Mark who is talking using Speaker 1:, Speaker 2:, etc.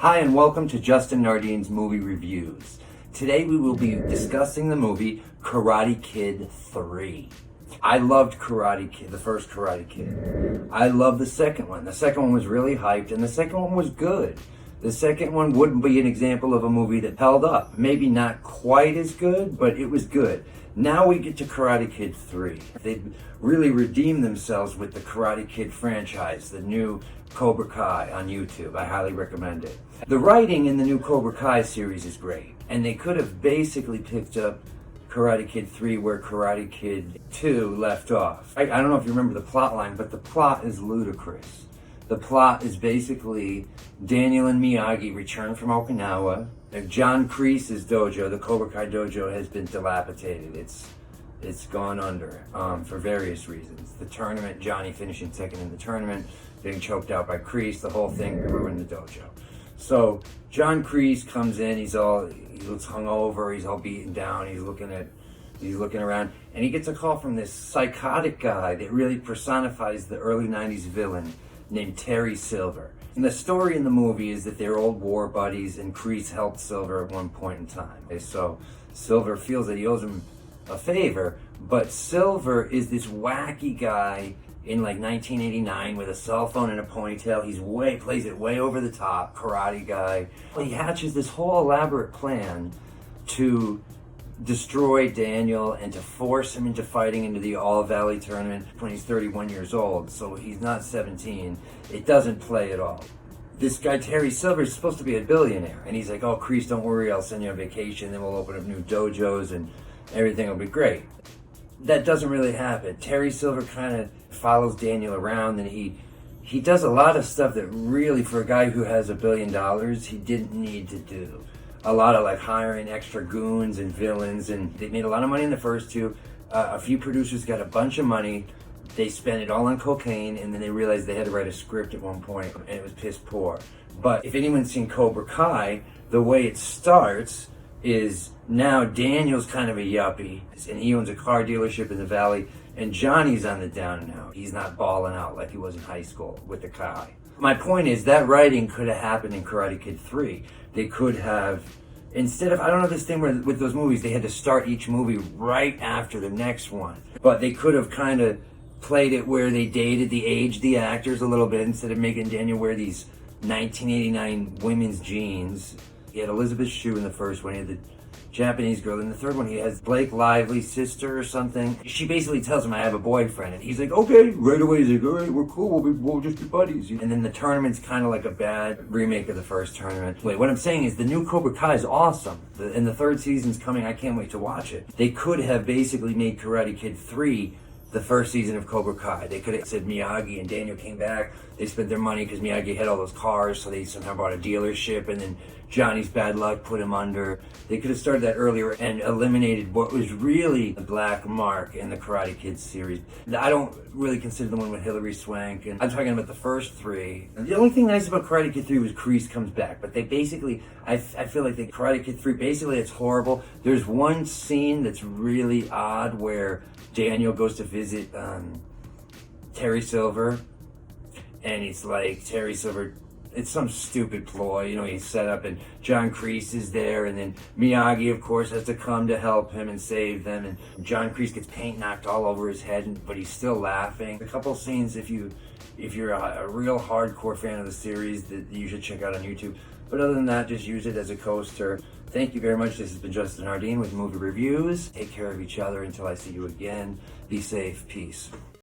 Speaker 1: Hi and welcome to Justin Nardine's Movie Reviews. Today we will be discussing the movie Karate Kid 3. I loved Karate Kid, the first Karate Kid. I loved the second one. The second one was really hyped and the second one was good. The second one wouldn't be an example of a movie that held up. Maybe not quite as good, but it was good. Now we get to Karate Kid 3. They really redeemed themselves with the Karate Kid franchise, the new Cobra Kai on YouTube. I highly recommend it. The writing in the new Cobra Kai series is great, and they could have basically picked up Karate Kid 3 where Karate Kid 2 left off. I don't know if you remember the plot line, but the plot is ludicrous. The plot is basically Daniel and Miyagi return from Okinawa. John Kreese's dojo, the Cobra Kai dojo, has been dilapidated. It's gone under for various reasons. The tournament, Johnny finishing second in the tournament, getting choked out by Kreese, the whole thing ruined the dojo. So John Kreese comes in, he looks hungover, he's all beaten down, he's looking around, and he gets a call from this psychotic guy that really personifies the early 90s villain named Terry Silver. And the story in the movie is that they're old war buddies and Kreese helped Silver at one point in time. So Silver feels that he owes him a favor, but Silver is this wacky guy in like 1989 with a cell phone and a ponytail. Plays it way over the top, karate guy. He hatches this whole elaborate plan to destroy Daniel and to force him into fighting into the All Valley tournament when he's 31 years old, so he's not 17. It doesn't play at all. This guy Terry Silver is supposed to be a billionaire, and he's like, oh, Kreese, don't worry, I'll send you on vacation, then we'll open up new dojos and everything will be great. That doesn't really happen. Terry Silver kind of follows Daniel around, and he does a lot of stuff that really, for a guy who has $1 billion, he didn't need to do. A lot of like hiring extra goons and villains, and they made a lot of money in the first two. A few producers got a bunch of money. They spent it all on cocaine, and then they realized they had to write a script at one point, and it was piss poor. But if anyone's seen Cobra Kai, the way it starts is now Daniel's kind of a yuppie, and he owns a car dealership in the valley, and Johnny's on the down and out. He's not balling out like he was in high school with the Kai. My point is that writing could have happened in Karate Kid 3. They could have, instead of, I don't know this thing where with those movies, they had to start each movie right after the next one. But they could have kind of played it where they aged the actors a little bit instead of making Daniel wear these 1989 women's jeans. He had Elizabeth Shue in the first one, he had the Japanese girl. In the third one, he has Blake Lively's sister or something. She basically tells him, I have a boyfriend. And he's like, okay, right away. He's like, all right, we're cool. We'll just be buddies. And then the tournament's kind of like a bad remake of the first tournament. Wait, what I'm saying is the new Cobra Kai is awesome. And the third season's coming. I can't wait to watch it. They could have basically made Karate Kid 3 the first season of Cobra Kai. They could have said Miyagi and Daniel came back. They spent their money because Miyagi had all those cars, so they somehow bought a dealership, and then Johnny's bad luck put him under. They could have started that earlier and eliminated what was really the black mark in the Karate Kid series. I don't really consider the one with Hilary Swank, and I'm talking about the first three. And the only thing nice about Karate Kid 3 was Kreese comes back, but they basically, I feel like the Karate Kid 3, basically it's horrible. There's one scene that's really odd where Daniel goes to visit Terry Silver, and it's like Terry Silver, it's some stupid ploy, he's set up, and John Kreese is there, and then Miyagi, of course, has to come to help him and save them, and John Kreese gets paint knocked all over his head, but he's still laughing. A couple scenes, if you're a real hardcore fan of the series, that you should check out on YouTube. But other than that, just use it as a coaster. Thank you very much. This has been Justin Nardine with Movie Reviews. Take care of each other until I see you again. Be safe. Peace.